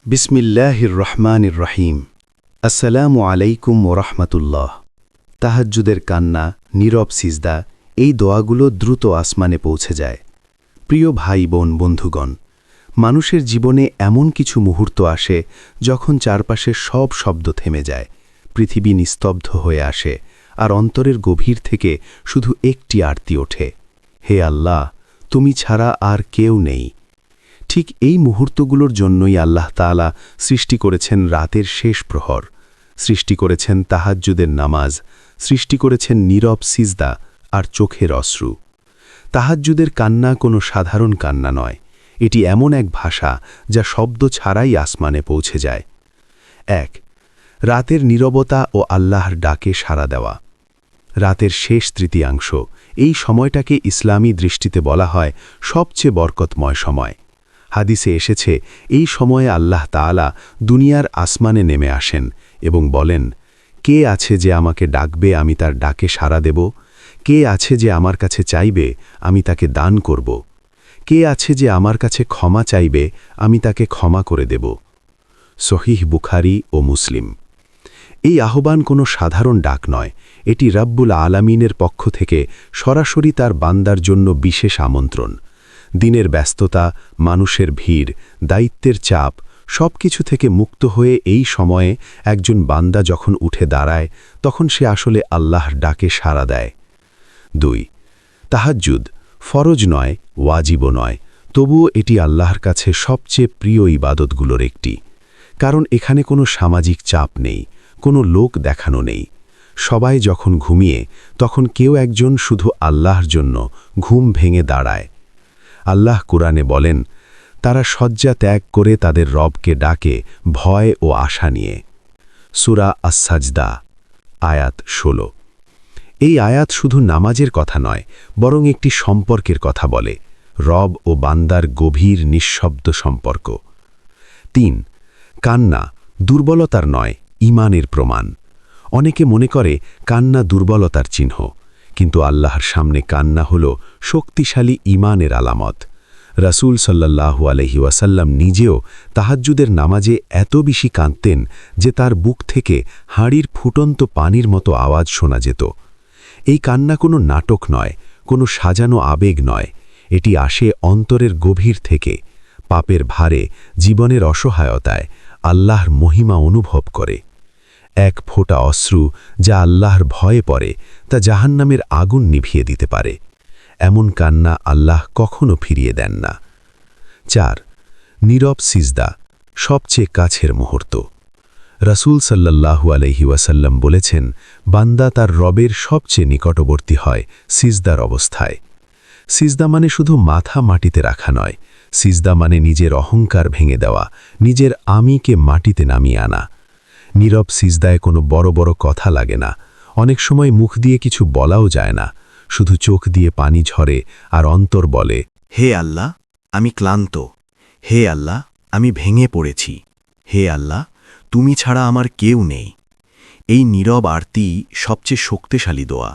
বিসমিল্লাহির রহমানির রহিম। আসসালামু আলাইকুম ওরহমতুল্লাহ। তাহাজ্জুদের কান্না, নীরব সিজদা, এই দোয়াগুলো দ্রুত আসমানে পৌঁছে যায়। প্রিয় ভাই বোন বন্ধুগণ, মানুষের জীবনে এমন কিছু মুহূর্ত আসে যখন চারপাশের সব শব্দ থেমে যায়, পৃথিবী নিস্তব্ধ হয়ে আসে, আর অন্তরের গভীর থেকে শুধু একটি আরতি ওঠে, হে আল্লাহ, তুমি ছাড়া আর কেউ নেই। ঠিক এই মুহূর্তগুলোর জন্যই আল্লাহ তাআলা সৃষ্টি করেছেন রাতের শেষ প্রহর, সৃষ্টি করেছেন তাহাজ্জুদের নামাজ, সৃষ্টি করেছেন নীরব সিজদা আর চোখের অশ্রু। তাহাজ্জুদের কান্না কোনো সাধারণ কান্না নয়, এটি এমন এক ভাষা যা শব্দ ছাড়াই আসমানে পৌঁছে যায়। ১. রাতের নীরবতা ও আল্লাহর ডাকে সাড়া দেওয়া। রাতের শেষ তৃতীয়াংশ, এই সময়টাকে ইসলামী দৃষ্টিতে বলা হয় সবচেয়ে বরকতময় সময়। হাদিসে এসেছে, এই সময়ে আল্লাহ তাআলা দুনিয়ার আসমানে নেমে আসেন এবং বলেন, কে আছে যে আমাকে ডাকবে, আমি তার ডাকে সাড়া দেব? কে আছে যে আমার কাছে চাইবে, আমি তাকে দান করব? কে আছে যে আমার কাছে ক্ষমা চাইবে, আমি তাকে ক্ষমা করে দেব? সহিহ বুখারী ও মুসলিম। এই আহ্বান কোনো সাধারণ ডাক নয়, এটি রাব্বুল আলামিনের পক্ষ থেকে সরাসরি তার বান্দার জন্য বিশেষ আমন্ত্রণ। দিনের ব্যস্ততা, মানুষের ভিড়, দায়িত্বের চাপ, সবকিছু থেকে মুক্ত হয়ে এই সময়ে একজন বান্দা যখন উঠে দাঁড়ায়, তখন সে আসলে আল্লাহর ডাকে সাড়া দেয়। ২. তাহাজ্জুদ ফরজ নয়, ওয়াজিবও নয়, তবুও এটি আল্লাহর কাছে সবচেয়ে প্রিয় ইবাদতগুলোর একটি। কারণ এখানে কোনো সামাজিক চাপ নেই, কোনো লোক দেখানো নেই। সবাই যখন ঘুমিয়ে, তখন কেউ একজন শুধু আল্লাহর জন্য ঘুম ভেঙে দাঁড়ায়। আল্লাহ কুরআনে বলেন, তারা শয্যা ত্যাগ করে তাদের রবকে ডাকে ভয় ও আশা নিয়ে। সূরা আস-সাজদা, আয়াত ১৬। এই আয়াত শুধু নামাজের কথা নয়, বরং একটি সম্পর্কের কথা বলে, রব ও বান্দার গভীর নিঃশব্দ সম্পর্ক। ৩. কান্না দুর্বলতার নয়, ঈমানের প্রমাণ। অনেকে মনে করে কান্না দুর্বলতার চিহ্ন, কিন্তু আল্লাহর সামনে কান্না হল শক্তিশালী ঈমানের আলামত। রাসূল সাল্লাল্লাহু আলাইহি ওয়াসাল্লাম নিজেও তাহাজ্জুদের নামাজে এত বেশি কাঁদতেন যে তার বুক থেকে হাঁড়ির ফুটন্ত পানির মতো আওয়াজ শোনা যেত। এই কান্না কোনো নাটক নয়, কোনো সাজানো আবেগ নয়, এটি আসে অন্তরের গভীর থেকে, পাপের ভারে, জীবনের অসহায়তায়, আল্লাহর মহিমা অনুভব করে। এক ফোঁটা অশ্রু যা আল্লাহর ভয়ে পড়ে, তা জাহান্নামের আগুন নিভিয়ে দিতে পারে। এমন কান্না আল্লাহ কখনো ফিরিয়ে দেন না। ৪. নীরব সিজদা সবচেয়ে কাছের মুহূর্ত। রাসূল সাল্লাল্লাহু আলাইহি ওয়াসাল্লাম বলেছেন, বান্দা তার রবের সবচেয়ে নিকটবর্তী হয় সিজদার অবস্থায়। সিজদা মানে শুধু মাথা মাটিতে রাখা নয়, সিজদা মানে নিজের অহংকার ভেঙে দেওয়া, নিজের আমিকে মাটিতে নামিয়ে আনা। নীরব সিজদায় কোনো বড় বড় কথা লাগে না, অনেক সময় মুখ দিয়ে কিছু বলাও যায় না, শুধু চোখ দিয়ে পানি ঝরে আর অন্তর বলে, হে আল্লাহ, আমি ক্লান্ত। হে আল্লাহ, আমি ভেঙে পড়েছি। হে আল্লাহ, তুমি ছাড়া আমার কেউ নেই। এই নীরব আরতি সবচেয়ে শক্তিশালী দোয়া।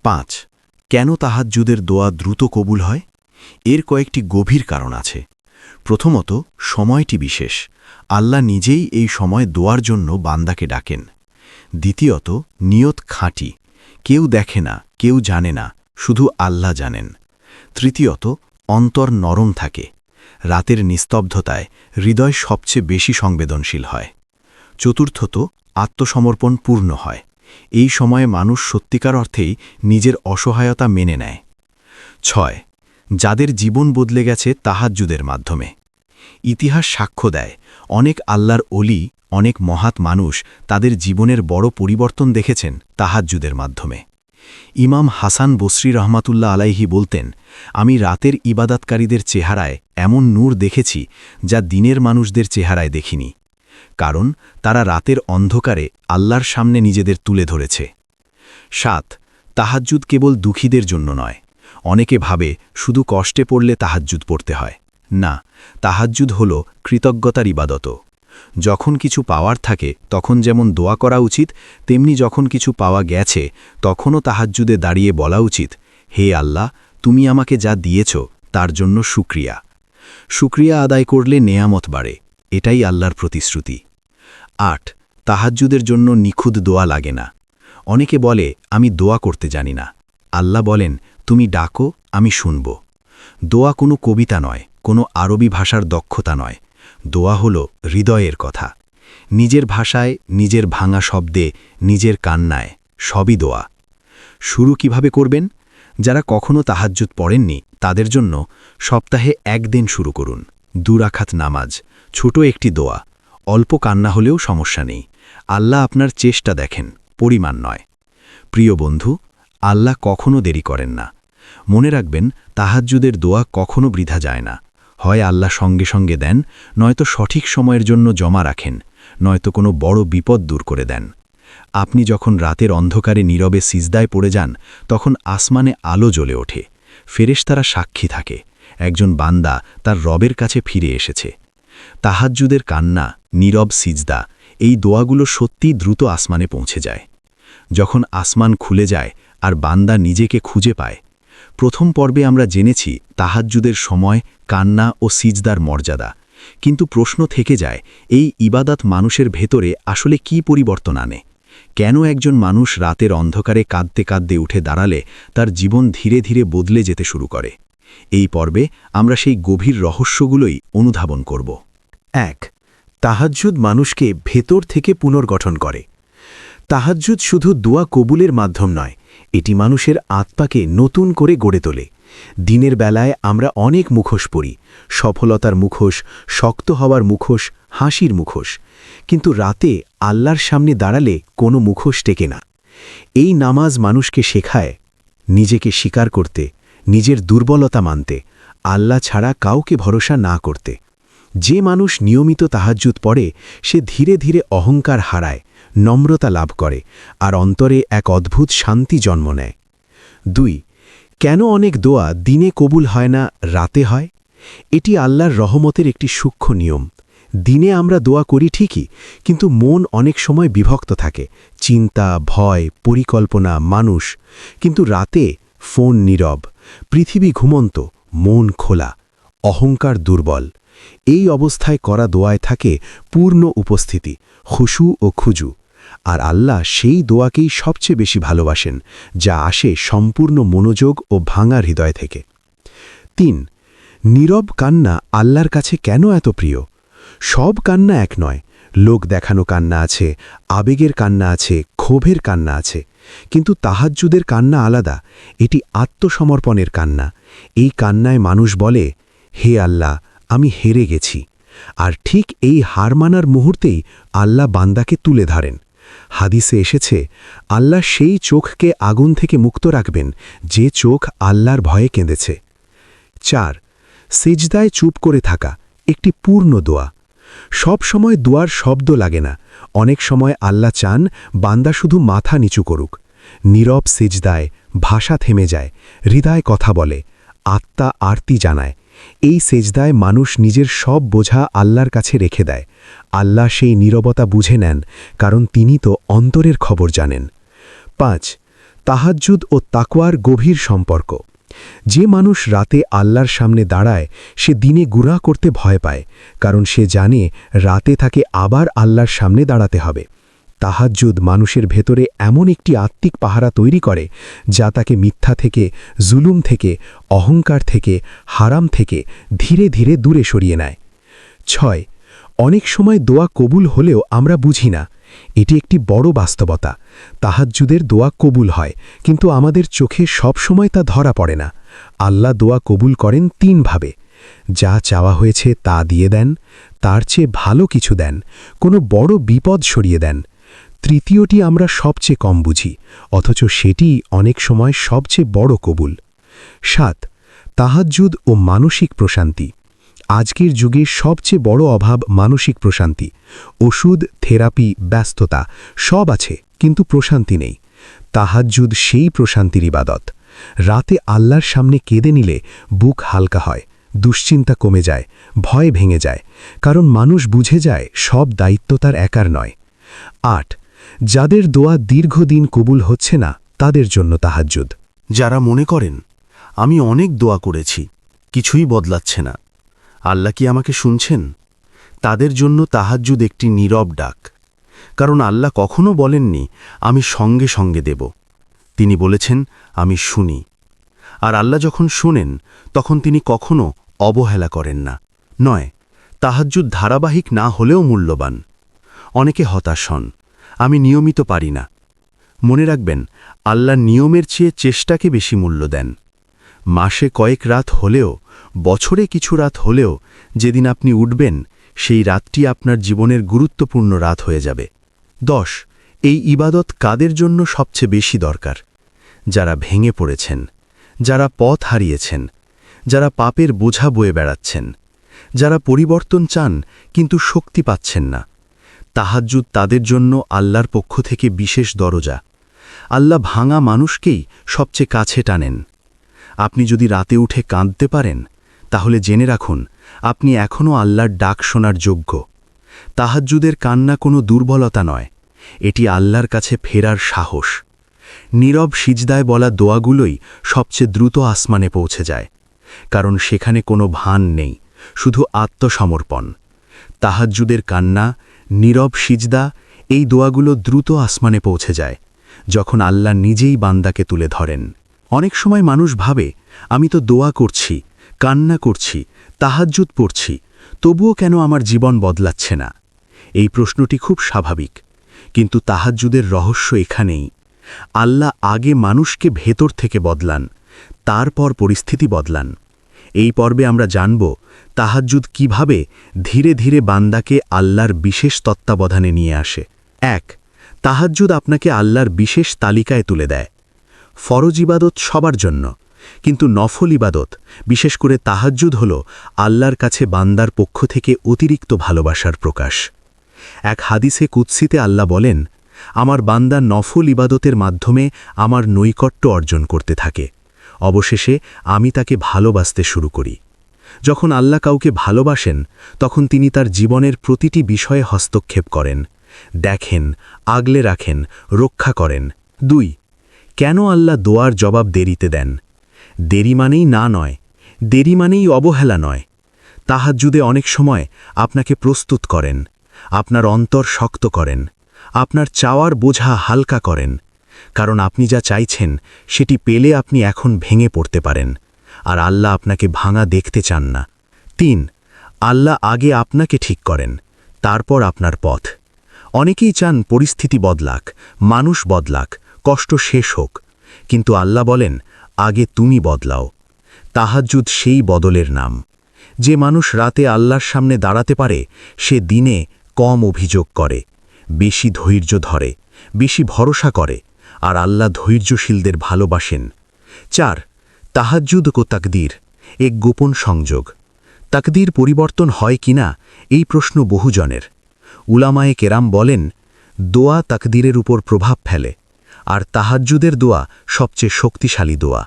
৫. কেন তাহাজ্জুদের দোয়া দ্রুত কবুল হয়? এর কয়েকটি গভীর কারণ আছে। প্রথমত, সময়টি বিশেষ, আল্লাহ নিজেই এই সময় দোয়ার জন্য বান্দাকে ডাকেন। দ্বিতীয়ত, নিয়ত খাঁটি, কেউ দেখে না, কেউ জানে না, শুধু আল্লাহ জানেন। তৃতীয়ত, অন্তর নরম থাকে, রাতের নিস্তব্ধতায় হৃদয় সবচেয়ে বেশি সংবেদনশীল হয়। চতুর্থত, আত্মসমর্পণ পূর্ণ হয়, এই সময়ে মানুষ সত্যিকার অর্থেই নিজের অসহায়তা মেনে নেয়। ৬. যাদের জীবন বদলে গেছে তাহাজ্জুদের মাধ্যমে। ইতিহাস সাক্ষ্য দেয়, অনেক আল্লাহর ওলি, অনেক মহাত মানুষ তাদের জীবনের বড় পরিবর্তন দেখেছেন তাহাজ্জুদের মাধ্যমে। ইমাম হাসান বসরি রহমাতুল্লাহ আলাইহি বলতেন, আমি রাতের ইবাদাতকারীদের চেহারায় এমন নূর দেখেছি যা দিনের মানুষদের চেহারায় দেখিনি। কারণ তারা রাতের অন্ধকারে আল্লাহর সামনে নিজেদের তুলে ধরেছে। ৭. তাহাজ্জুদ কেবল দুঃখীদের জন্য নয়। অনেকে ভাবে শুধু কষ্টে পড়লে তাহাজ্জুদ পড়তে হয়। না, তাহাজ্জুদ হল কৃতজ্ঞতার ইবাদত। যখন কিছু পাওয়ার থাকে তখন যেমন দোয়া করা উচিত, তেমনি যখন কিছু পাওয়া গেছে তখনও তাহাজ্জুদে দাঁড়িয়ে বলা উচিত, হে আল্লাহ, তুমি আমাকে যা দিয়েছ তার জন্য শুকরিয়া। শুকরিয়া আদায় করলে নেয়ামত বাড়ে, এটাই আল্লাহর প্রতিশ্রুতি। 8 তাহাজ্জুদের জন্য নিখুঁত দোয়া লাগে না। অনেকে বলে আমি দোয়া করতে জানি না। আল্লাহ বলেন তুমি ডাকো, আমি শুনব। দোয়া কোনো কবিতা নয়, কোনো আরবি ভাষার দক্ষতা নয়। দোয়া হলো হৃদয়ের কথা। নিজের ভাষায়, নিজের ভাঙা শব্দে, নিজের কান্নায়, সবই দোয়া। শুরু কিভাবে করবেন? যারা কখনো তাহাজ্জুদ পড়েননি তাদের জন্য সপ্তাহে 1 দিন শুরু করুন। 2 রাকাত নামাজ, ছোট একটি দোয়া, অল্প কান্না হলেও সমস্যা নেই। আল্লাহ আপনার চেষ্টা দেখেন, পরিমাণ নয়। প্রিয় বন্ধু, আল্লাহ কখনো দেরি করেন না। মনে রাখবেন, তাহাজ্জুদের দোয়া কখনো বৃথা যায় না। হয় আল্লাহ সঙ্গে সঙ্গে দেন, নয়তো সঠিক সময়ের জন্য জমা রাখেন, নয়তো কোনো বড় বিপদ দূর করে দেন। আপনি যখন রাতের অন্ধকারে নীরবে সিজদায় পড়ে যান, তখন আসমানে আলো জ্বলে ওঠে। ফেরেশতারা সাক্ষী থাকে, একজন বান্দা তার রবের কাছে ফিরে এসেছে। তাহাজ্জুদের কান্না, নীরব সিজদা, এই দোয়াগুলো সত্যিই দ্রুত আসমানে পৌঁছে যায়। যখন আসমান খুলে যায় আর বান্দা নিজেকে খুঁজে পায়। প্রথম পর্বে আমরা জেনেছি তাহাজ্জুদের সময়, কান্না ও সিজদার মর্যাদা। কিন্তু প্রশ্ন থেকে যায়, এই ইবাদত মানুষের ভেতরে আসলে কি পরিবর্তন আনে? কেন একজন মানুষ রাতের অন্ধকারে কাঁদতে কাঁদতে উঠে দাঁড়ালে তার জীবন ধীরে ধীরে বদলে যেতে শুরু করে? এই পর্বে আমরা সেই গভীর রহস্যগুলোই অনুধাবন করব। 1 তাহাজ্জুদ মানুষকে ভেতর থেকে পুনর্গঠন করে। তাহাজ্জুদ শুধু দোয়া কবুলের মাধ্যম নয়, এটি মানুষের আত্মাকে নতুন করে গড়ে তোলে। দিনের বেলায় আমরা অনেক মুখোশ পরি, সফলতার মুখোশ, শক্ত হওয়ার মুখোশ, হাসির মুখোশ। কিন্তু রাতে আল্লাহর সামনে দাঁড়ালে কোনো মুখোশ টেকে না। এই নামাজ মানুষকে শেখায় নিজেকে স্বীকার করতে, নিজের দুর্বলতা মানতে, আল্লাহ ছাড়া কাউকে ভরসা না করতে। যে মানুষ নিয়মিত তাহাজ্জুদ পড়ে সে ধীরে ধীরে অহংকার হারায়, নম্রতা লাভ করে আর অন্তরে এক অদ্ভুত শান্তি জন্ম নেয়। 2 কেন অনেক দোয়া দিনে কবুল হয় না, রাতে হয়? এটি আল্লাহর রহমতের একটি সূক্ষ্ম নিয়ম। দিনে আমরা দোয়া করি ঠিকই, কিন্তু মন অনেক সময় বিভক্ত থাকে, চিন্তা, ভয়, পরিকল্পনা, মানুষ। কিন্তু রাতে ফোন নীরব, পৃথিবী ঘুমন্ত, মন খোলা, অহংকার দুর্বল। এই অবস্থায় করা দোয়ায় থাকে পূর্ণ উপস্থিতি, খুশু ও খুজু। আর আল্লাহ সেই দোয়াকেই সবচেয়ে বেশি ভালোবাসেন, যা আসে সম্পূর্ণ মনোযোগ ও ভাঙা হৃদয় থেকে। 3 নীরব কান্না আল্লাহর কাছে কেন এত প্রিয়? সব কান্না এক নয়। লোক দেখানো কান্না আছে, আবেগের কান্না আছে, ক্ষোভের কান্না আছে। কিন্তু তাহাজ্জুদের কান্না আলাদা, এটি আত্মসমর্পণের কান্না। এই কান্নায় মানুষ বলে, হে আল্লাহ, আমি হেরে গেছি। আর ঠিক এই হার মানার মুহূর্তেই আল্লাহ বান্দাকে তুলে ধরেন। হাদিসে এসেছে, আল্লাহ সেই চোখকে আগুন থেকে মুক্ত রাখবেন যে চোখ আল্লাহর ভয়ে কেঁদেছে। 4 সিজদায় চুপ করে থাকা, একটি পূর্ণ দোয়া। সব সময় দোয়ার শব্দ লাগে না। অনেক সময় আল্লাহ চান বান্দা শুধু মাথা নিচু করুক। নীরব সিজদায় ভাষা থেমে যায়, হৃদয় কথা বলে, আত্মা আরতি জানায়। এই সেজদায় মানুষ নিজের সব বোঝা আল্লাহর কাছে রেখে দেয়। আল্লাহ সেই নীরবতা বুঝে নেন, কারণ তিনি তো অন্তরের খবর জানেন। 5 তাহাজ্জুদ ও তাকওয়ার গভীর সম্পর্ক। যে মানুষ রাতে আল্লাহর সামনে দাঁড়ায় সে দিনে গুনাহ করতে ভয় পায়, কারণ সে জানে রাতে তাকে আবার আল্লাহর সামনে দাঁড়াতে হবে। তাহাজ্জুদ মানুষের ভেতরে এমন একটি আত্মিক পাহারা তৈরি করে যা তাকে মিথ্যা থেকে, জুলুম থেকে, অহংকার থেকে, হারাম থেকে ধীরে ধীরে দূরে সরিয়ে নেয়। 6 অনেক সময় দোয়া কবুল হলেও আমরা বুঝি না। এটি একটি বড় বাস্তবতা। তাহাজ্জুদের দোয়া কবুল হয়, কিন্তু আমাদের চোখে সব সময় তা ধরা পড়ে না। আল্লাহ দোয়া কবুল করেন 3 ভাবে। যা চাওয়া হয়েছে তা দিয়ে দেন, তার চেয়ে ভালো কিছু দেন, কোনো বড় বিপদ সরিয়ে দেন। তৃতীয়টি আমরা সবচেয়ে কম বুঝি, অথচ সেটি অনেক সময় সবচেয়ে বড় কবুল। 7 তাহাজ্জুদ ও মানসিক প্রশান্তি। আজকের যুগে সবচেয়ে বড় অভাব মানসিক প্রশান্তি। ওষুধ, থেরাপি, ব্যস্ততা সব আছে, কিন্তু প্রশান্তি নেই। তাহাজ্জুদ সেই প্রশান্তির ইবাদত। রাতে আল্লাহর সামনে কেঁদে নিলে বুক হালকা হয়, দুশ্চিন্তা কমে যায়, ভয় ভেঙে যায়, কারণ মানুষ বুঝে যায় সব দায়িত্ব তার একার নয়। 8 যাদের দোয়া দীর্ঘদিন কবুল হচ্ছে না তাদের জন্য তাহাজ্জুদ। যারা মনে করেন আমি অনেক দোয়া করেছি, কিছুই বদলাচ্ছে না, আল্লাহ কি আমাকে শুনছেন? তাদের জন্য তাহাজ্জুদ একটি নীরব ডাক। কারণ আল্লাহ কখনো বলেননি আমি সঙ্গে সঙ্গে দেব, তিনি বলেছেন আমি শুনি। আর আল্লাহ যখন শুনেন তখন তিনি কখনো অবহেলা করেন না। নয়, তাহাজ্জুদ ধারাবাহিক না হলেও মূল্যবান। অনেকে হতাশ হন, আমি নিয়মিত পারি না। মনে রাখবেন, আল্লাহ নিয়মের চেয়ে চেষ্টাকে বেশি মূল্য দেন। মাসে কয়েক রাত হলেও, বছরে কিছু রাত হলেও যেদিন আপনি উঠবেন, সেই রাতটি আপনার জীবনের গুরুত্বপূর্ণ রাত হয়ে যাবে। 10 এই ইবাদত কাদের জন্য সবচেয়ে বেশি দরকার? যারা ভেঙে পড়েছেন, যারা পথ হারিয়েছেন, যারা পাপের বোঝা বয়ে বেড়াচ্ছেন, যারা পরিবর্তন চান কিন্তু শক্তি পাচ্ছেন না। তাহাজ্জুদ তাদের জন্য আল্লাহর পক্ষ থেকে বিশেষ দরজা। আল্লাহ ভাঙা মানুষকেই সবচেয়ে কাছে টানেন। আপনি যদি রাতে উঠে কাঁদতে পারেন, তাহলে জেনে রাখুন আপনি এখনও আল্লাহর ডাক শোনার যোগ্য। তাহাজ্জুদের কান্না কোনো দুর্বলতা নয়, এটি আল্লাহর কাছে ফেরার সাহস। নীরব সিজদায় বলা দোয়াগুলোই সবচেয়ে দ্রুত আসমানে পৌঁছে যায়, কারণ সেখানে কোনো ভান নেই, শুধু আত্মসমর্পণ। তাহাজ্জুদের কান্না, নীরব সিজদা, এই দোয়াগুলো দ্রুত আসমানে পৌঁছে যায় যখন আল্লাহ নিজেই বান্দাকে তুলে ধরেন। অনেক সময় মানুষ ভাবে, আমি তো দোয়া করছি, কান্না করছি, তাহাজ্জুদ পড়ছি, তবুও কেন আমার জীবন বদলাচ্ছে না? এই প্রশ্নটি খুব স্বাভাবিক, কিন্তু তাহাজ্জুদের রহস্য এখানেই। আল্লাহ আগে মানুষকে ভেতর থেকে বদলান, তারপর পরিস্থিতি বদলান। এই পর্বে আমরা জানব তাহাজ্জুদ কিভাবে ধীরে ধীরে বান্দাকে আল্লাহর বিশেষ তত্ত্বাবধানে নিয়ে আসে। 1 তাহাজ্জুদ আপনাকে আল্লাহর বিশেষ তালিকায় তুলে দেয়। ফরজ ইবাদত সবার জন্য, কিন্তু নফল ইবাদত, বিশেষ করে তাহাজ্জুদ হল আল্লাহর কাছে বান্দার পক্ষ থেকে অতিরিক্ত ভালোবাসার প্রকাশ। এক হাদিসে কুদসিতে আল্লাহ বলেন, আমার বান্দা নফল ইবাদতের মাধ্যমে আমার নৈকট্য অর্জন করতে থাকে, অবশেষে আমি তাকে ভালোবাসতে শুরু করি। যখন আল্লাহ কাউকে ভালোবাসেন, তখন তিনি তার জীবনের প্রতিটি বিষয়ে হস্তক্ষেপ করেন, দেখেন, আগলে রাখেন, রক্ষা করেন। 2 কেন আল্লাহ দোয়ার জবাব দেরিতে দেন? দেরি মানেই না নয়, দেরি মানেই অবহেলা নয়। তাহাজ্জুদে অনেক সময় আপনাকে প্রস্তুত করেন, আপনার অন্তর শক্ত করেন, আপনার চাওয়ার বোঝা হালকা করেন, কারণ আপনি যা চাইছেন সেটি পেলে আপনি এখন ভেঙে পড়তে পারেন, আর আল্লাহ আপনাকে ভাঙা দেখতে চান না। 3 আল্লাহ আগে আপনাকে ঠিক করেন, তারপর আপনার পথ। অনেকেই চান পরিস্থিতি বদলাক, মানুষ বদলাক, কষ্ট শেষ হোক, কিন্তু আল্লাহ বলেন, আগে তুমি বদলাও। তাহাজ্জুদ সেই বদলের নাম। যে মানুষ রাতে আল্লাহর সামনে দাঁড়াতে পারে, সে দিনে কম অভিযোগ করে, বেশি ধৈর্য ধরে, বেশি ভরসা করে, আর আল্লাহ ধৈর্যশীলদের ভালোবাসেন। 4 তাহাজ্জুদ ও তাকদীর, এক গোপন সংযোগ। তাকদীর পরিবর্তন হয় কিনা, এই প্রশ্ন বহুজনের। উলামায়ে কেরাম বলেন, দোয়া তাকদীরের উপর প্রভাব ফেলে, আর তাহাজ্জুদের দোয়া সবচেয়ে শক্তিশালী দোয়া।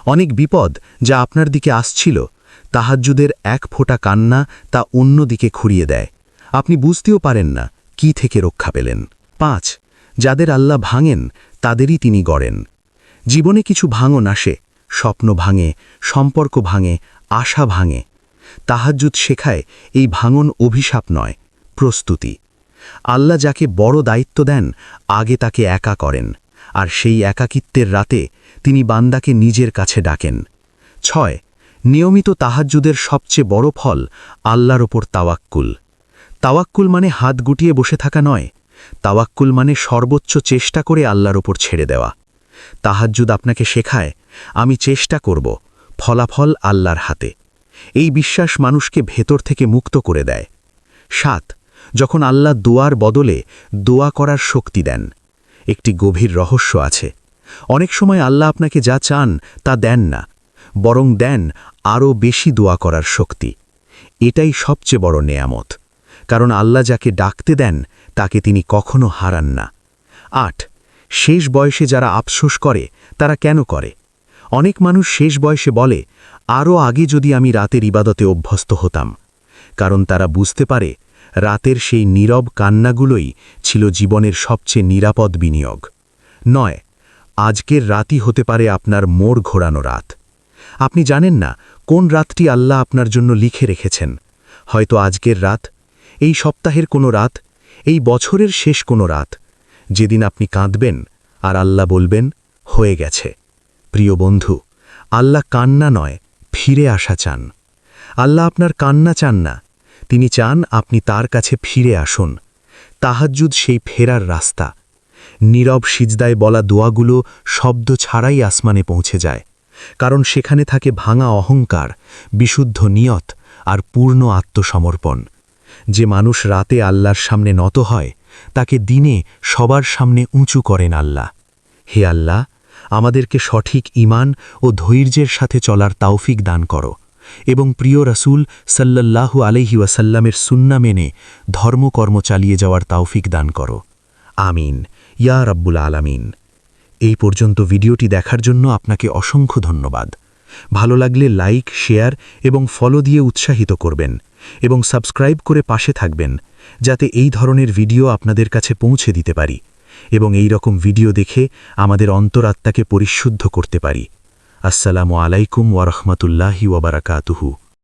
অনেক বিপদ যা আপনার দিকে আসছিল, তাহাজ্জুদের এক ফোঁটা কান্না তা অন্য দিকে ঘুরিয়ে দেয়। আপনি বুঝতেও পারেন না কি থেকে রক্ষা পেলেন। 5 যাদের আল্লাহ ভাঙেন, তাদেরই তিনি গড়েন। জীবনে কিছু ভাঙন আসে, স্বপ্ন ভাঙে, সম্পর্ক ভাঙে, আশা ভাঙে। তাহাজ্জুদ শেখায় এই ভাঙন অভিশাপ নয়, প্রস্তুতি। আল্লাহ যাকে বড় দায়িত্ব দেন, আগে তাকে একা করেন, আর সেই একাকিত্বের রাতে তিনি বান্দাকে নিজের কাছে ডাকেন। 6 নিয়মিত তাহাজ্জুদের সবচেয়ে বড় ফল আল্লাহর ওপর তাওয়াক্কুল। তাওয়াক্কুল মানে হাত গুটিয়ে বসে থাকা নয়, তাওয়াক্কুল মানে সর্বোচ্চ চেষ্টা করে আল্লাহর ওপর ছেড়ে দেওয়া। তাহাজ্জুদ আপনাকে শেখায়, আমি চেষ্টা করব, ফলাফল আল্লাহর হাতে। এই বিশ্বাস মানুষকে ভেতর থেকে মুক্ত করে দেয়। 7 যখন আল্লাহ দোয়ার বদলে দোয়া করার শক্তি দেন। একটি গভীর রহস্য আছে। অনেক সময় আল্লাহ আপনাকে যা চান তা দেন না, বরং দেন আরও বেশি দোয়া করার শক্তি। এটাই সবচেয়ে বড় নেয়ামত, কারণ আল্লাহ যাকে ডাকতে দেন তাকে তিনি কখনো হারান না। 8 শেষ বয়সে যারা আফসোস করে, তারা কেন করে? অনেক মানুষ শেষ বয়সে বলে, আরও আগে যদি আমি রাতের ইবাদতে অভ্যস্ত হতাম, কারণ তারা বুঝতে পারে রাতের সেই নীরব কান্নাগুলোই ছিল জীবনের সবচেয়ে নিরাপদ বিনিয়োগ। 9 আজকের রাতই হতে পারে আপনার মোড় ঘোরানো রাত। আপনি জানেন না কোন রাতটি আল্লাহ আপনার জন্য লিখে রেখেছেন। হয়তো আজকের রাত। এই সপ্তাহের কোনো রাত, এই বছরের শেষ কোনো রাত, যেদিন আপনি কাঁদবেন আর আল্লাহ বলবেন, হয়ে গেছে। প্রিয় বন্ধু, আল্লাহ কান্না নয়, ফিরে আসা চান। আল্লাহ আপনার কান্না চান না, তিনি চান আপনি তার কাছে ফিরে আসুন। তাহাজ্জুদ সেই ফেরার রাস্তা। নীরব সিজদায় বলা দোয়াগুলো শব্দ ছাড়াই আসমানে পৌঁছে যায়, কারণ সেখানে থাকে ভাঙা অহংকার, বিশুদ্ধ নিয়ত আর পূর্ণ আত্মসমর্পণ। যে মানুষ রাতে আল্লাহর সামনে নত হয়, তাকে দিনে সবার সামনে উঁচু করেন আল্লাহ। হে আল্লাহ, আমাদেরকে সঠিক ঈমান ও ধৈর্যের সাথে চলার তাওফিক দান করো এবং প্রিয় রাসূল সাল্লাল্লাহু আলাইহি ওয়াসাল্লামের সুন্নাহ মেনে ধর্মকর্ম চালিয়ে যাওয়ার তাওফিক দান করো। আমিন ইয়া রাব্বুল আলামিন। এই পর্যন্ত ভিডিওটি দেখার জন্য আপনাকে অসংখ্য ধন্যবাদ। ভালো লাগলে লাইক, শেয়ার এবং ফলো দিয়ে উৎসাহিত করবেন এবং সাবস্ক্রাইব করে পাশে থাকবেন, যাতে এই ধরনের ভিডিও আপনাদের কাছে পৌঁছে দিতে পারি এবং এই রকম ভিডিও দেখে আমাদের অন্তরাত্মাকে পরিশুদ্ধ করতে পারি। আসসালামু আলাইকুম ওয়া রাহমাতুল্লাহি ওয়া বারাকাতুহু।